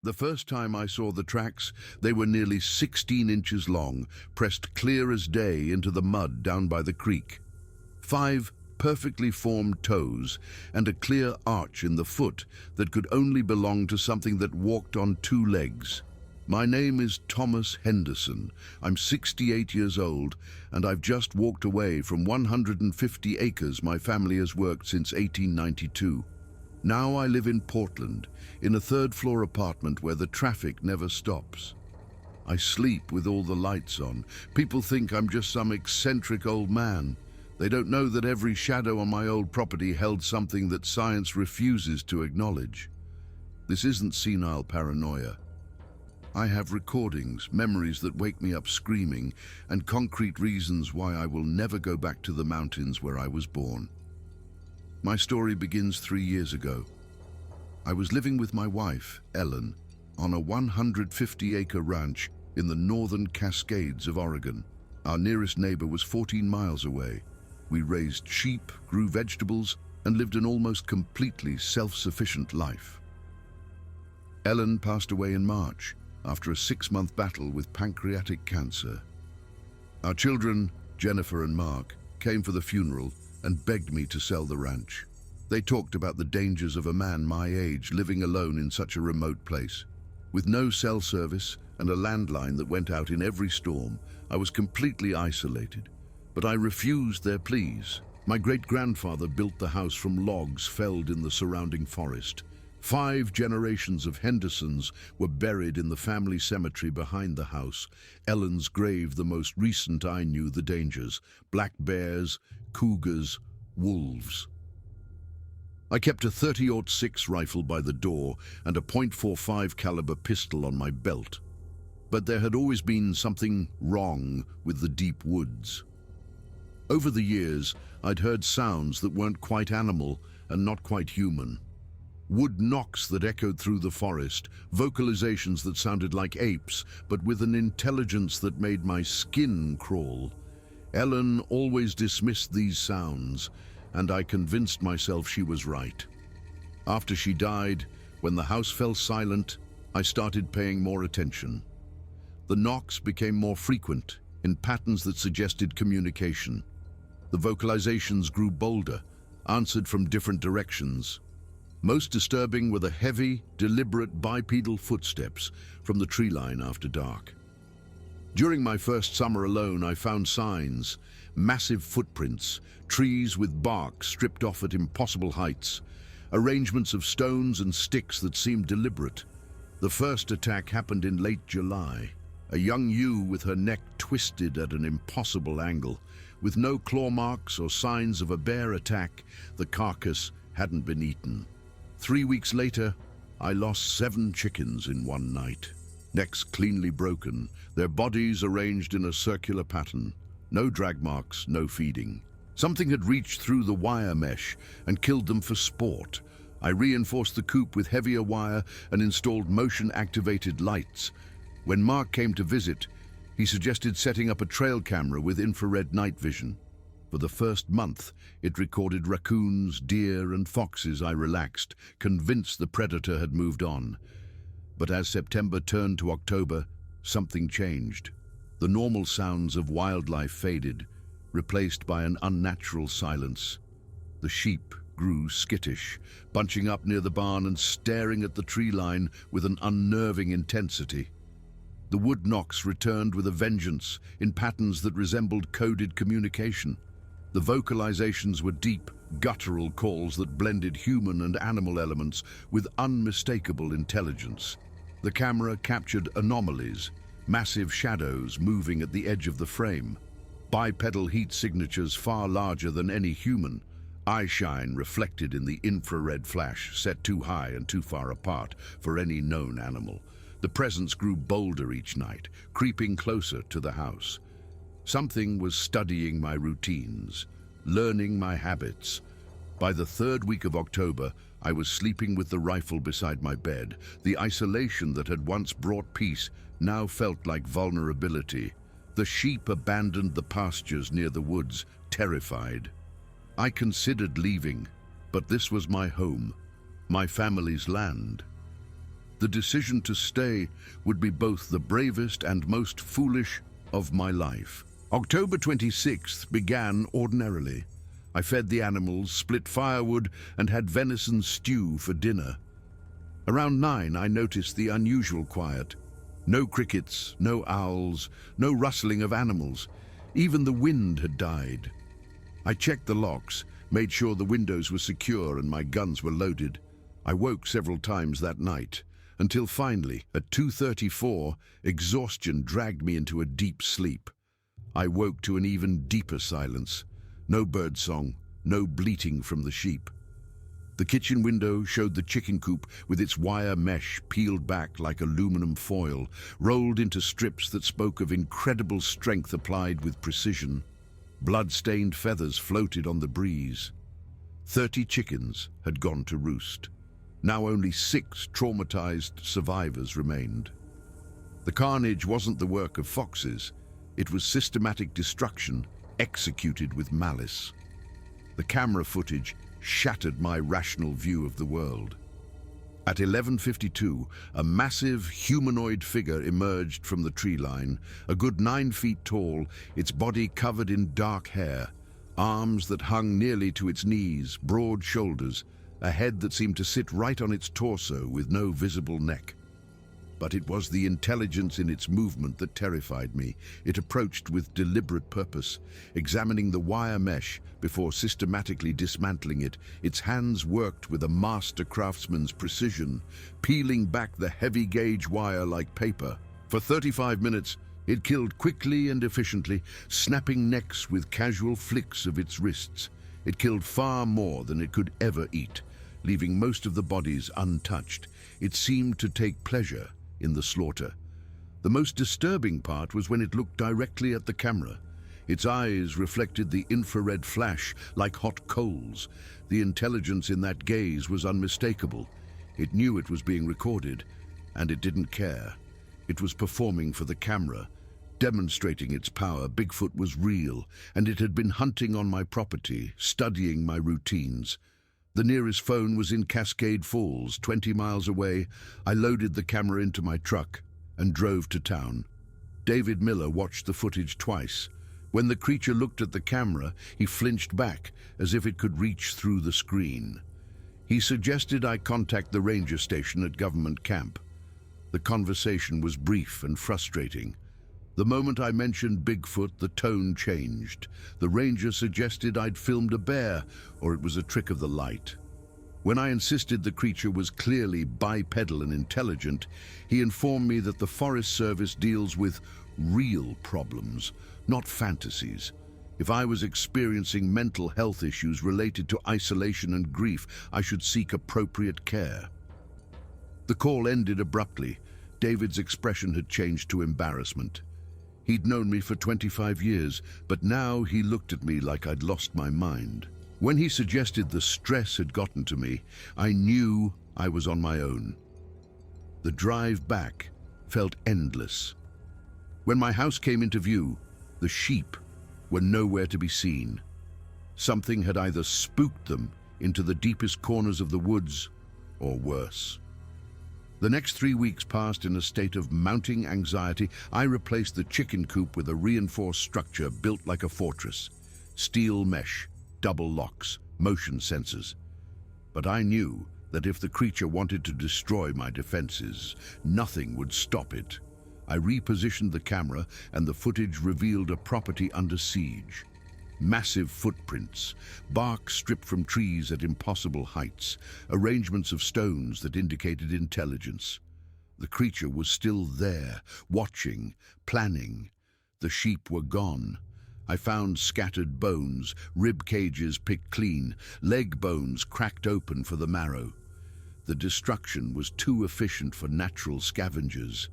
The first time I saw the tracks, they were nearly 16 inches long, pressed clear as day into the mud down by the creek. 5 perfectly formed toes and a clear arch in the foot that could only belong to something that walked on 2 legs. My name is Thomas Henderson. I'm 68 years old, and I've just walked away from 150 acres my family has worked since 1892. Now I live in Portland, in a 3rd-floor apartment where the traffic never stops. I sleep with all the lights on. People think I'm just some eccentric old man. They don't know that every shadow on my old property held something that science refuses to acknowledge. This isn't senile paranoia. I have recordings, memories that wake me up screaming, and concrete reasons why I will never go back to the mountains where I was born. My story begins 3 years ago. I was living with my wife, Ellen, on a 150-acre ranch in the northern Cascades of Oregon. Our nearest neighbor was 14 miles away. We raised sheep, grew vegetables, and lived an almost completely self-sufficient life. Ellen passed away in March after a 6-month battle with pancreatic cancer. Our children, Jennifer and Mark, came for the funeral and begged me to sell the ranch. They talked about the dangers of a man my age living alone in such a remote place. With no cell service and a landline that went out in every storm, I was completely isolated. But I refused their pleas. My great-grandfather built the house from logs felled in the surrounding forest. 5 generations of Hendersons were buried in the family cemetery behind the house. Ellen's grave, the most recent I knew the dangers: black bears, cougars, wolves. I kept a .30-06 rifle by the door and a .45 caliber pistol on my belt. But there had always been something wrong with the deep woods. Over the years, I'd heard sounds that weren't quite animal and not quite human. Wood knocks that echoed through the forest, vocalizations that sounded like apes, but with an intelligence that made my skin crawl. Ellen always dismissed these sounds, and I convinced myself she was right. After she died, when the house fell silent, I started paying more attention. The knocks became more frequent, in patterns that suggested communication. The vocalizations grew bolder, answered from different directions. Most disturbing were the heavy, deliberate bipedal footsteps from the tree line after dark. During my first summer alone, I found signs: massive footprints, trees with bark stripped off at impossible heights, arrangements of stones and sticks that seemed deliberate. The first attack happened in late July. A young ewe with her neck twisted at an impossible angle. With no claw marks or signs of a bear attack, the carcass hadn't been eaten. 3 weeks later, I lost 7 chickens in one night. Necks cleanly broken, their bodies arranged in a circular pattern. No drag marks, no feeding. Something had reached through the wire mesh and killed them for sport. I reinforced the coop with heavier wire and installed motion-activated lights. When Mark came to visit, he suggested setting up a trail camera with infrared night vision. For the first month, it recorded raccoons, deer, and foxes. I relaxed, convinced the predator had moved on. But as September turned to October, something changed. The normal sounds of wildlife faded, replaced by an unnatural silence. The sheep grew skittish, bunching up near the barn and staring at the tree line with an unnerving intensity. The wood knocks returned with a vengeance, in patterns that resembled coded communication. The vocalizations were deep, guttural calls that blended human and animal elements with unmistakable intelligence. The camera captured anomalies, massive shadows moving at the edge of the frame, bipedal heat signatures far larger than any human, eye shine reflected in the infrared flash set too high and too far apart for any known animal. The presence grew bolder each night, creeping closer to the house. Something was studying my routines, learning my habits. By the 3rd week of October, I was sleeping with the rifle beside my bed. The isolation that had once brought peace now felt like vulnerability. The sheep abandoned the pastures near the woods, terrified. I considered leaving, but this was my home, my family's land. The decision to stay would be both the bravest and most foolish of my life. October 26th began ordinarily. I fed the animals, split firewood, and had venison stew for dinner. Around 9, I noticed the unusual quiet. No crickets, no owls, no rustling of animals. Even the wind had died. I checked the locks, made sure the windows were secure and my guns were loaded. I woke several times that night, until finally, at 2:34, exhaustion dragged me into a deep sleep. I woke to an even deeper silence. No birdsong, no bleating from the sheep. The kitchen window showed the chicken coop with its wire mesh peeled back like aluminum foil, rolled into strips that spoke of incredible strength applied with precision. Blood-stained feathers floated on the breeze. 30 chickens had gone to roost. Now only 6 traumatized survivors remained. The carnage wasn't the work of foxes. It was systematic destruction executed with malice. The camera footage shattered my rational view of the world. At 11:52, a massive humanoid figure emerged from the tree line, a good 9 feet tall, its body covered in dark hair, arms that hung nearly to its knees, broad shoulders, a head that seemed to sit right on its torso with no visible neck. But it was the intelligence in its movement that terrified me. It approached with deliberate purpose, examining the wire mesh before systematically dismantling it. Its hands worked with a master craftsman's precision, peeling back the heavy-gauge wire like paper. For 35 minutes, it killed quickly and efficiently, snapping necks with casual flicks of its wrists. It killed far more than it could ever eat, leaving most of the bodies untouched. It seemed to take pleasure in the slaughter. The most disturbing part was when it looked directly at the camera. Its eyes reflected the infrared flash like hot coals. The intelligence in that gaze was unmistakable. It knew it was being recorded, and it didn't care. It was performing for the camera, demonstrating its power. Bigfoot was real, and it had been hunting on my property, studying my routines. The nearest phone was in Cascade Falls, 20 miles away. I loaded the camera into my truck and drove to town. David Miller watched the footage twice. When the creature looked at the camera, he flinched back as if it could reach through the screen. He suggested I contact the ranger station at government camp. The conversation was brief and frustrating. The moment I mentioned Bigfoot, the tone changed. The ranger suggested I'd filmed a bear, or it was a trick of the light. When I insisted the creature was clearly bipedal and intelligent, he informed me that the Forest Service deals with real problems, not fantasies. If I was experiencing mental health issues related to isolation and grief, I should seek appropriate care. The call ended abruptly. David's expression had changed to embarrassment. He'd known me for 25 years, but now he looked at me like I'd lost my mind. When he suggested the stress had gotten to me, I knew I was on my own. The drive back felt endless. When my house came into view, the sheep were nowhere to be seen. Something had either spooked them into the deepest corners of the woods, or worse. The next 3 weeks passed in a state of mounting anxiety. I replaced the chicken coop with a reinforced structure built like a fortress. Steel mesh, double locks, motion sensors. But I knew that if the creature wanted to destroy my defenses, nothing would stop it. I repositioned the camera, and the footage revealed a property under siege. Massive footprints, bark stripped from trees at impossible heights, arrangements of stones that indicated intelligence. The creature was still there, watching, planning. The sheep were gone. I found scattered bones, rib cages picked clean, leg bones cracked open for the marrow. The destruction was too efficient for natural scavengers.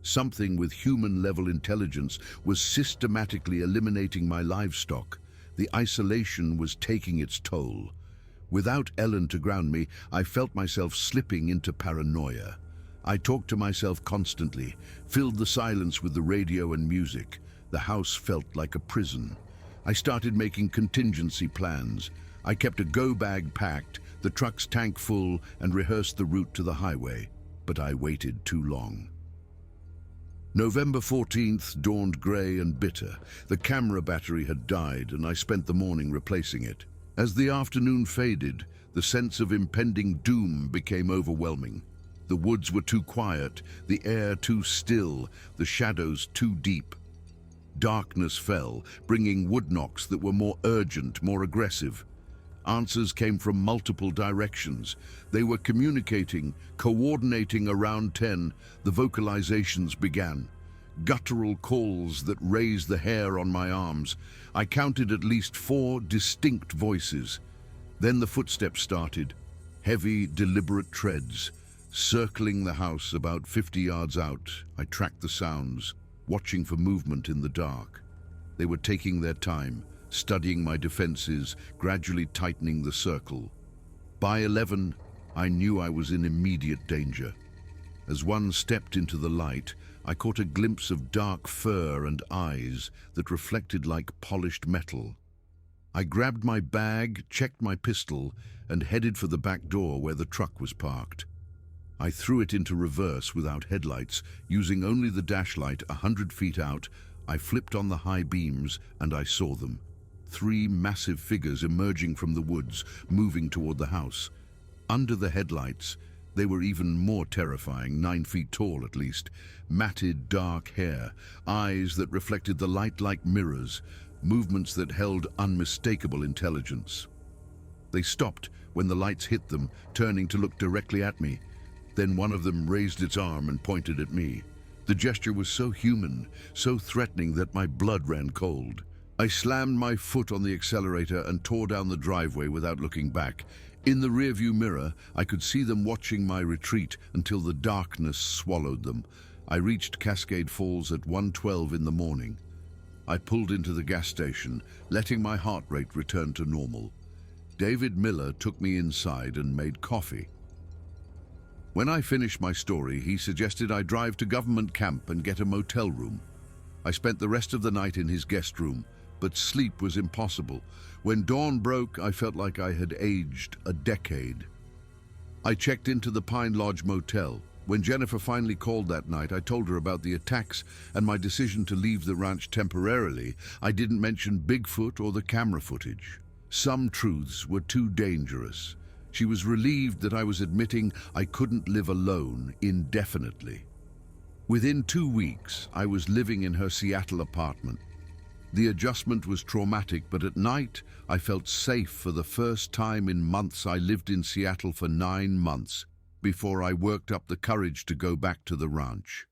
Something with human-level intelligence was systematically eliminating my livestock. The isolation was taking its toll. Without Ellen to ground me, I felt myself slipping into paranoia. I talked to myself constantly, filled the silence with the radio and music. The house felt like a prison. I started making contingency plans. I kept a go bag packed, the truck's tank full, and rehearsed the route to the highway. but I waited too long. November 14th dawned grey and bitter. The camera battery had died, and I spent the morning replacing it. As the afternoon faded, the sense of impending doom became overwhelming. The woods were too quiet, the air too still, the shadows too deep. Darkness fell, bringing wood knocks that were more urgent, more aggressive. Answers came from multiple directions. They were communicating, coordinating around 10. The vocalizations began. Guttural calls that raised the hair on my arms. I counted at least 4 distinct voices. Then the footsteps started. Heavy, deliberate treads. Circling the house about 50 yards out, I tracked the sounds, watching for movement in the dark. They were taking their time, studying my defenses, gradually tightening the circle. By 11, I knew I was in immediate danger. As one stepped into the light, I caught a glimpse of dark fur and eyes that reflected like polished metal. I grabbed my bag, checked my pistol, and headed for the back door where the truck was parked. I threw it into reverse without headlights, using only the dashlight 100 feet out. I flipped on the high beams, and I saw them. 3 massive figures emerging from the woods, moving toward the house. Under the headlights, they were even more terrifying, 9 feet tall at least. Matted dark hair, eyes that reflected the light like mirrors, movements that held unmistakable intelligence. They stopped when the lights hit them, turning to look directly at me. Then one of them raised its arm and pointed at me. The gesture was so human, so threatening that my blood ran cold. I slammed my foot on the accelerator and tore down the driveway without looking back. In the rearview mirror, I could see them watching my retreat until the darkness swallowed them. I reached Cascade Falls at 1:12 in the morning. I pulled into the gas station, letting my heart rate return to normal. David Miller took me inside and made coffee. When I finished my story, he suggested I drive to government camp and get a motel room. I spent the rest of the night in his guest room, but sleep was impossible. When dawn broke, I felt like I had aged a decade. I checked into the Pine Lodge Motel. When Jennifer finally called that night, I told her about the attacks and my decision to leave the ranch temporarily. I didn't mention Bigfoot or the camera footage. Some truths were too dangerous. She was relieved that I was admitting I couldn't live alone indefinitely. Within 2 weeks, I was living in her Seattle apartment. The adjustment was traumatic, but at night, I felt safe for the first time in months. I lived in Seattle for 9 months before I worked up the courage to go back to the ranch.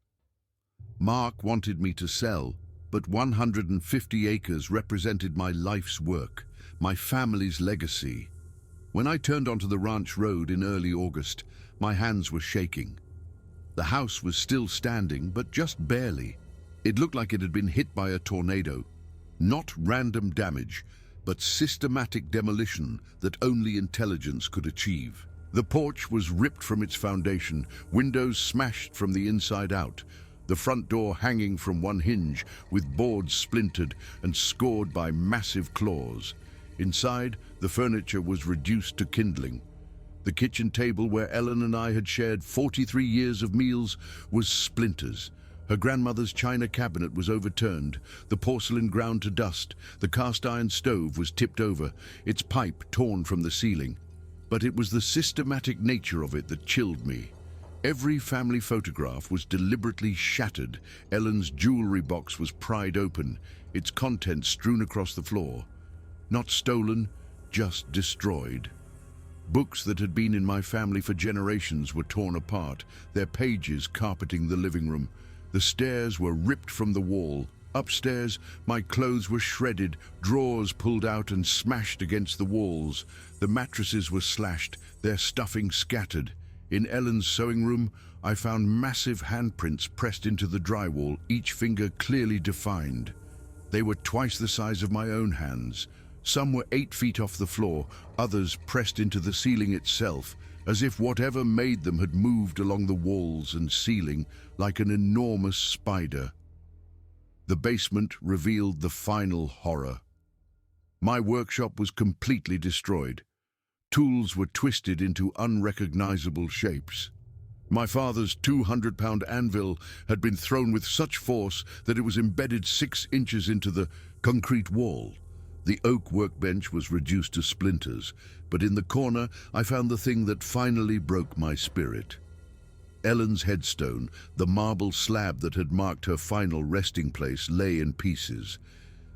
Mark wanted me to sell, but 150 acres represented my life's work, my family's legacy. When I turned onto the ranch road in early August, my hands were shaking. The house was still standing, but just barely. It looked like it had been hit by a tornado. Not random damage, but systematic demolition that only intelligence could achieve. The porch was ripped from its foundation, windows smashed from the inside out, the front door hanging from one hinge, with boards splintered and scored by massive claws. Inside, the furniture was reduced to kindling. The kitchen table where Ellen and I had shared 43 years of meals was splinters. Her grandmother's china cabinet was overturned, the porcelain ground to dust, the cast iron stove was tipped over, its pipe torn from the ceiling. But it was the systematic nature of it that chilled me. Every family photograph was deliberately shattered. Ellen's jewelry box was pried open, its contents strewn across the floor. Not stolen, just destroyed. Books that had been in my family for generations were torn apart, their pages carpeting the living room. The stairs were ripped from the wall. Upstairs, my clothes were shredded, drawers pulled out and smashed against the walls. The mattresses were slashed, their stuffing scattered. In Ellen's sewing room, I found massive handprints pressed into the drywall, each finger clearly defined. They were twice the size of my own hands. Some were 8 feet off the floor, others pressed into the ceiling itself, as if whatever made them had moved along the walls and ceiling like an enormous spider. The basement revealed the final horror. My workshop was completely destroyed. Tools were twisted into unrecognizable shapes. My father's 200-pound anvil had been thrown with such force that it was embedded 6 inches into the concrete wall. The oak workbench was reduced to splinters, but in the corner I found the thing that finally broke my spirit. Ellen's headstone, the marble slab that had marked her final resting place, lay in pieces.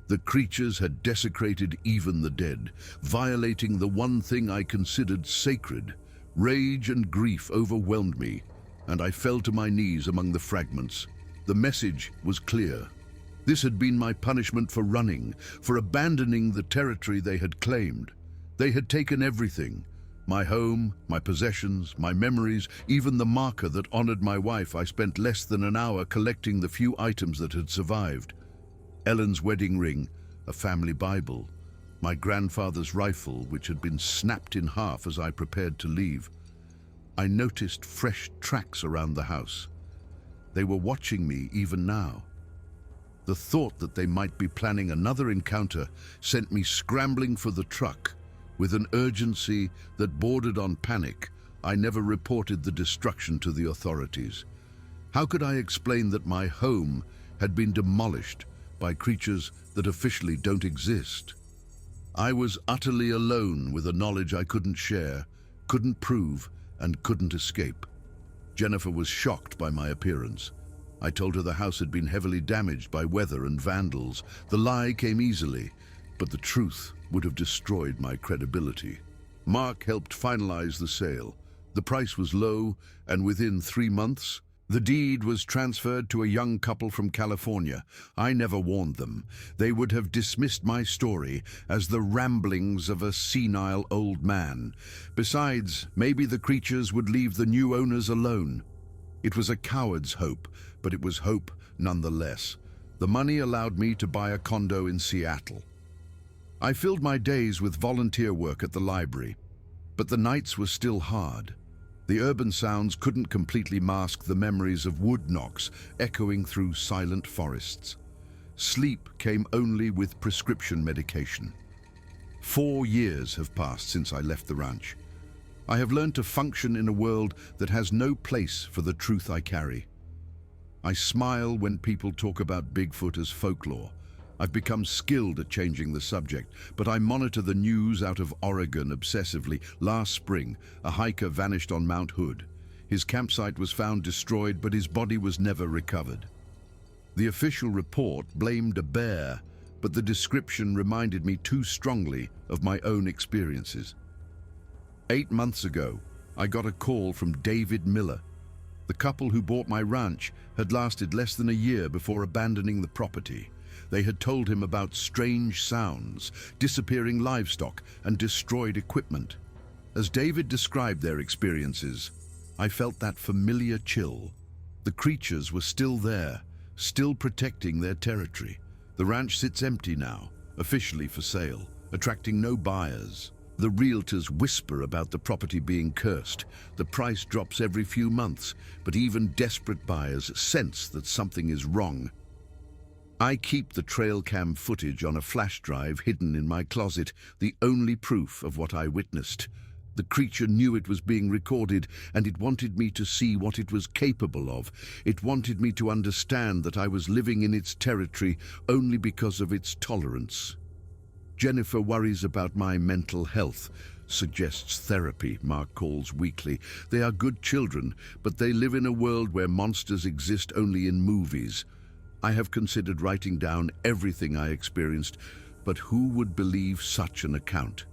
The creatures had desecrated even the dead, violating the one thing I considered sacred. Rage and grief overwhelmed me, and I fell to my knees among the fragments. The message was clear. This had been my punishment for running, for abandoning the territory they had claimed. They had taken everything. My home, my possessions, my memories, even the marker that honored my wife. I spent less than an hour collecting the few items that had survived. Ellen's wedding ring, a family Bible, my grandfather's rifle, which had been snapped in half as I prepared to leave. I noticed fresh tracks around the house. They were watching me even now. The thought that they might be planning another encounter sent me scrambling for the truck. With an urgency that bordered on panic, I never reported the destruction to the authorities. How could I explain that my home had been demolished by creatures that officially don't exist? I was utterly alone with a knowledge I couldn't share, couldn't prove, and couldn't escape. Jennifer was shocked by my appearance. I told her the house had been heavily damaged by weather and vandals. The lie came easily, but the truth would have destroyed my credibility. Mark helped finalize the sale. The price was low, and within 3 months, the deed was transferred to a young couple from California. I never warned them. They would have dismissed my story as the ramblings of a senile old man. Besides, maybe the creatures would leave the new owners alone. It was a coward's hope, but it was hope nonetheless. The money allowed me to buy a condo in Seattle. I filled my days with volunteer work at the library, but the nights were still hard. The urban sounds couldn't completely mask the memories of wood knocks echoing through silent forests. Sleep came only with prescription medication. 4 years have passed since I left the ranch. I have learned to function in a world that has no place for the truth I carry. I smile when people talk about Bigfoot as folklore. I've become skilled at changing the subject, but I monitor the news out of Oregon obsessively. Last spring, a hiker vanished on Mount Hood. His campsite was found destroyed, but his body was never recovered. The official report blamed a bear, but the description reminded me too strongly of my own experiences. 8 months ago, I got a call from David Miller. The couple who bought my ranch had lasted less than a year before abandoning the property. They had told him about strange sounds, disappearing livestock, and destroyed equipment. As David described their experiences, I felt that familiar chill. The creatures were still there, still protecting their territory. The ranch sits empty now, officially for sale, attracting no buyers. The realtors whisper about the property being cursed. The price drops every few months, but even desperate buyers sense that something is wrong. I keep the trail cam footage on a flash drive hidden in my closet, the only proof of what I witnessed. The creature knew it was being recorded, and it wanted me to see what it was capable of. It wanted me to understand that I was living in its territory only because of its tolerance. Jennifer worries about my mental health, suggests therapy, Mark calls weekly. They are good children, but they live in a world where monsters exist only in movies. I have considered writing down everything I experienced, but who would believe such an account?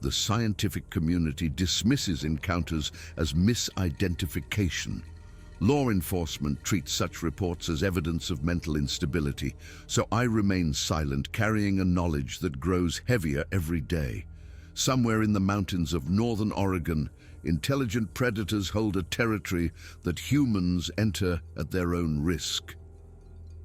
The scientific community dismisses encounters as misidentification. Law enforcement treats such reports as evidence of mental instability, so I remain silent, carrying a knowledge that grows heavier every day. Somewhere in the mountains of northern Oregon, intelligent predators hold a territory that humans enter at their own risk.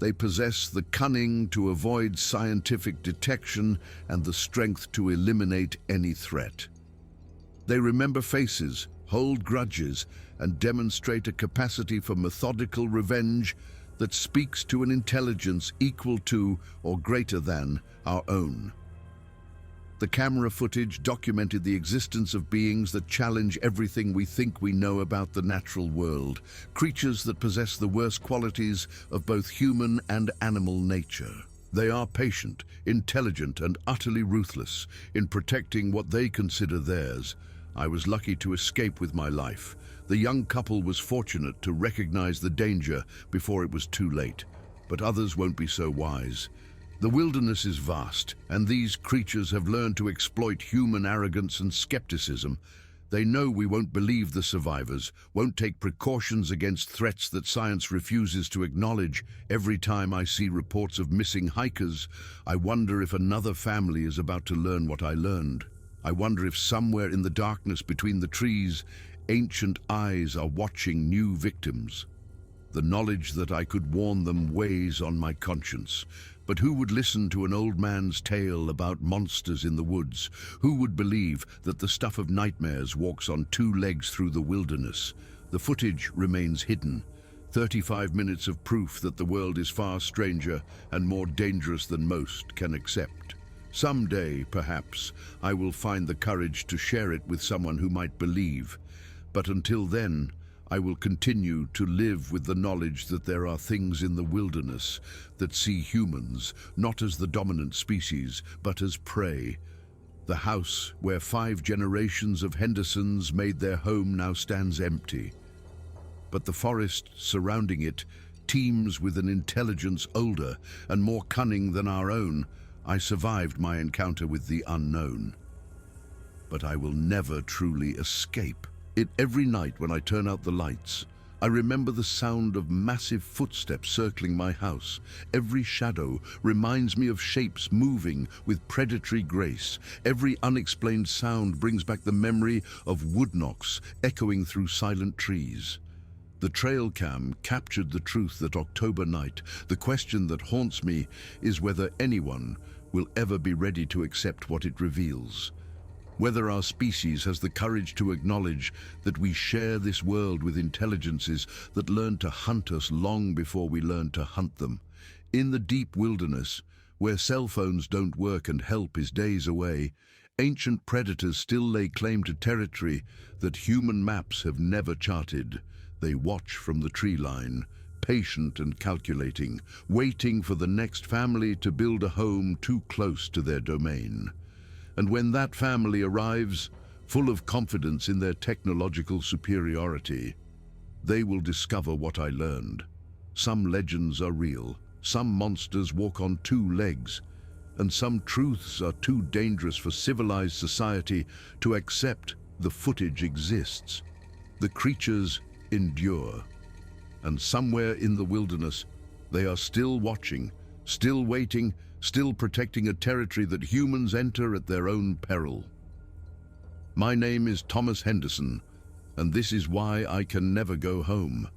They possess the cunning to avoid scientific detection and the strength to eliminate any threat. They remember faces, hold grudges, and demonstrate a capacity for methodical revenge that speaks to an intelligence equal to or greater than our own. The camera footage documented the existence of beings that challenge everything we think we know about the natural world, creatures that possess the worst qualities of both human and animal nature. They are patient, intelligent, and utterly ruthless in protecting what they consider theirs. I was lucky to escape with my life. The young couple was fortunate to recognize the danger before it was too late, but others won't be so wise. The wilderness is vast, and these creatures have learned to exploit human arrogance and skepticism. They know we won't believe the survivors, won't take precautions against threats that science refuses to acknowledge. Every time I see reports of missing hikers, I wonder if another family is about to learn what I learned. I wonder if somewhere in the darkness between the trees, ancient eyes are watching new victims. The knowledge that I could warn them weighs on my conscience. But who would listen to an old man's tale about monsters in the woods? Who would believe that the stuff of nightmares walks on two legs through the wilderness? The footage remains hidden. 35 minutes of proof that the world is far stranger and more dangerous than most can accept. Someday, perhaps, I will find the courage to share it with someone who might believe. But until then, I will continue to live with the knowledge that there are things in the wilderness that see humans not as the dominant species, but as prey. The house where 5 generations of Hendersons made their home now stands empty. But the forest surrounding it teems with an intelligence older and more cunning than our own. I survived my encounter with the unknown. But I will never truly escape. Every night when I turn out the lights, I remember the sound of massive footsteps circling my house. Every shadow reminds me of shapes moving with predatory grace. Every unexplained sound brings back the memory of wood knocks echoing through silent trees. The trail cam captured the truth that October night. The question that haunts me is whether anyone will ever be ready to accept what it reveals. Whether our species has the courage to acknowledge that we share this world with intelligences that learned to hunt us long before we learned to hunt them. In the deep wilderness, where cell phones don't work and help is days away, ancient predators still lay claim to territory that human maps have never charted. They watch from the tree line, patient and calculating, waiting for the next family to build a home too close to their domain. And when that family arrives, full of confidence in their technological superiority, they will discover what I learned. Some legends are real, some monsters walk on 2 legs, and some truths are too dangerous for civilized society to accept. The footage exists. The creatures endure. And somewhere in the wilderness, they are still watching, still waiting, still protecting a territory that humans enter at their own peril. My name is Thomas Henderson, and this is why I can never go home.